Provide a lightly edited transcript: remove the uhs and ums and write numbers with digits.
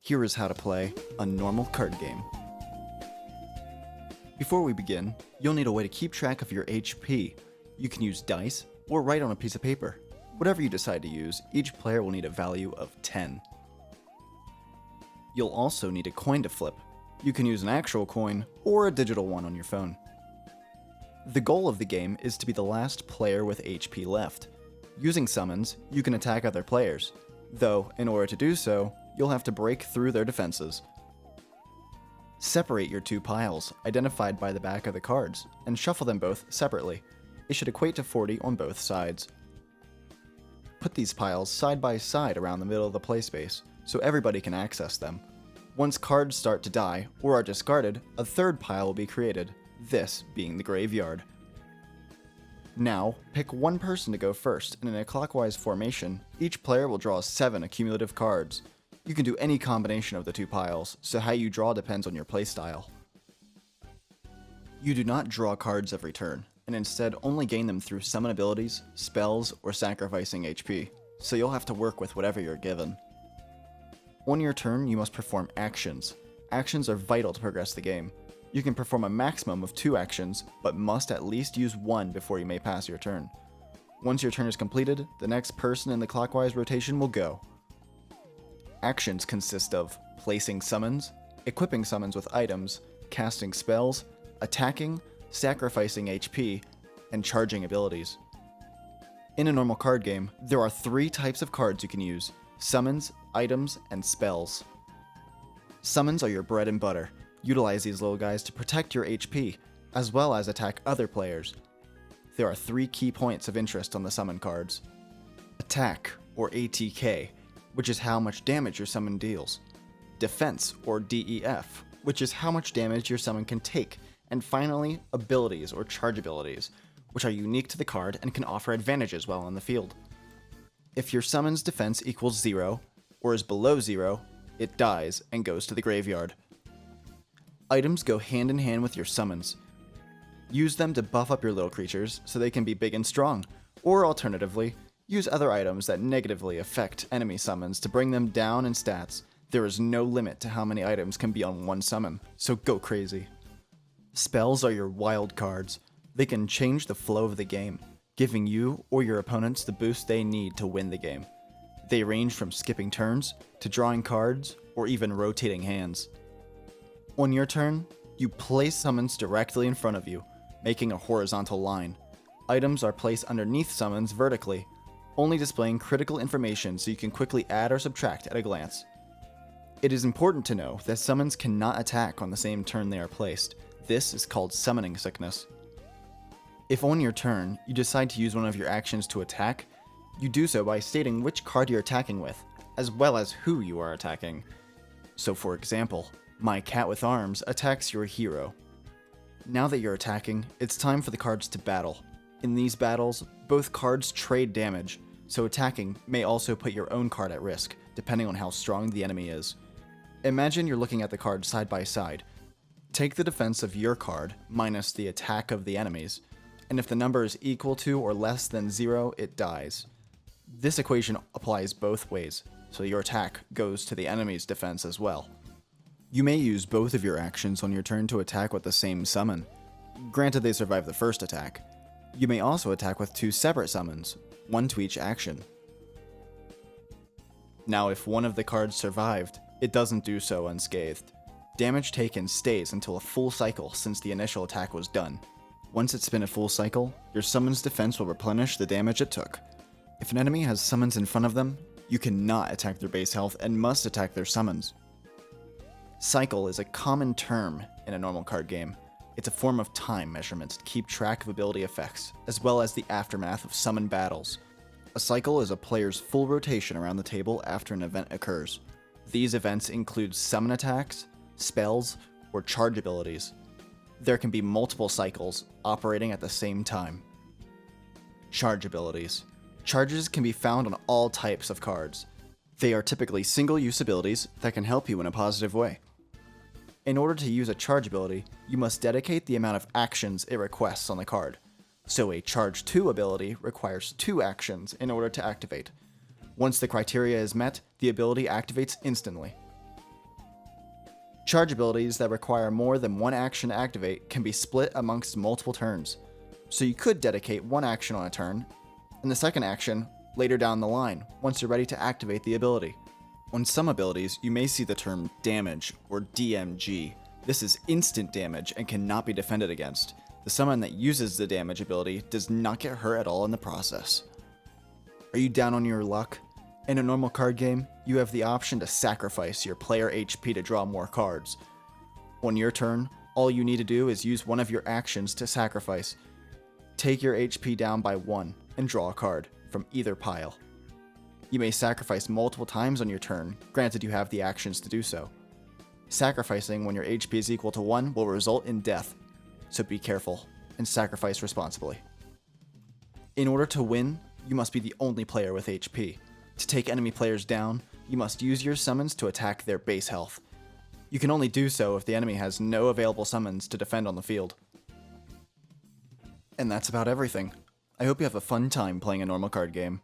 Here is how to play a normal card game. Before we begin, you'll need a way to keep track of your HP. You can use dice or write on a piece of paper. Whatever you decide to use, each player will need a value of 10. You'll also need a coin to flip. You can use an actual coin or a digital one on your phone. The goal of the game is to be the last player with HP left. Using summons, you can attack other players, though in order to do so, you'll have to break through their defenses. Separate your two piles, identified by the back of the cards, and shuffle them both separately. It should equate to 40 on both sides. Put these piles side by side around the middle of the play space, so everybody can access them. Once cards start to die or are discarded, a third pile will be created, this being the graveyard. Now, pick one person to go first, and in a clockwise formation, each player will draw 7 accumulative cards. You can do any combination of the two piles, so how you draw depends on your playstyle. You do not draw cards every turn, and instead only gain them through summon abilities, spells, or sacrificing HP, so you'll have to work with whatever you're given. On your turn, you must perform actions. Actions are vital to progress the game. You can perform a maximum of 2 actions, but must at least use 1 before you may pass your turn. Once your turn is completed, the next person in the clockwise rotation will go. Actions consist of placing summons, equipping summons with items, casting spells, attacking, sacrificing HP, and charging abilities. In a normal card game, there are 3 types of cards you can use: summons, items, and spells. Summons are your bread and butter. Utilize these little guys to protect your HP, as well as attack other players. There are 3 key points of interest on the summon cards. Attack, or ATK, which is how much damage your summon deals. Defense, or DEF, which is how much damage your summon can take. And finally, abilities, or charge abilities, which are unique to the card and can offer advantages while on the field. If your summon's defense equals 0, or is below 0, it dies and goes to the graveyard. Items go hand in hand with your summons. Use them to buff up your little creatures so they can be big and strong, or alternatively, use other items that negatively affect enemy summons to bring them down in stats. There is no limit to how many items can be on one summon, so go crazy. Spells are your wild cards. They can change the flow of the game, giving you or your opponents the boost they need to win the game. They range from skipping turns, to drawing cards, or even rotating hands. On your turn, you place summons directly in front of you, making a horizontal line. Items are placed underneath summons vertically, only displaying critical information so you can quickly add or subtract at a glance. It is important to know that summons cannot attack on the same turn they are placed. This is called summoning sickness. If on your turn, you decide to use one of your actions to attack, you do so by stating which card you're attacking with, as well as who you are attacking. So for example, my cat with arms attacks your hero. Now that you're attacking, it's time for the cards to battle. In these battles, both cards trade damage, so attacking may also put your own card at risk, depending on how strong the enemy is. Imagine you're looking at the cards side by side. Take the defense of your card minus the attack of the enemy's, and if the number is equal to or less than 0, it dies. This equation applies both ways, so your attack goes to the enemy's defense as well. You may use both of your actions on your turn to attack with the same summon. Granted, they survive the first attack. You may also attack with 2 separate summons, one to each action. Now, if one of the cards survived, it doesn't do so unscathed. Damage taken stays until a full cycle since the initial attack was done. Once it's been a full cycle, your summon's defense will replenish the damage it took. If an enemy has summons in front of them, you cannot attack their base health and must attack their summons. Cycle is a common term in a normal card game. It's a form of time measurements to keep track of ability effects, as well as the aftermath of summon battles. A cycle is a player's full rotation around the table after an event occurs. These events include summon attacks, spells, or charge abilities. There can be multiple cycles operating at the same time. Charge abilities. Charges can be found on all types of cards. They are typically single-use abilities that can help you in a positive way. In order to use a charge ability, you must dedicate the amount of actions it requests on the card. So a Charge 2 ability requires 2 actions in order to activate. Once the criteria is met, the ability activates instantly. Charge abilities that require more than one action to activate can be split amongst multiple turns, so you could dedicate one action on a turn, and the second action later down the line, once you're ready to activate the ability. On some abilities, you may see the term damage, or DMG. This is instant damage and cannot be defended against. The summon that uses the damage ability does not get hurt at all in the process. Are you down on your luck? In a normal card game, you have the option to sacrifice your player HP to draw more cards. On your turn, all you need to do is use one of your actions to sacrifice. Take your HP down by 1 and draw a card from either pile. You may sacrifice multiple times on your turn, granted you have the actions to do so. Sacrificing when your HP is equal to 1 will result in death, so be careful and sacrifice responsibly. In order to win, you must be the only player with HP. To take enemy players down, you must use your summons to attack their base health. You can only do so if the enemy has no available summons to defend on the field. And that's about everything. I hope you have a fun time playing a normal card game.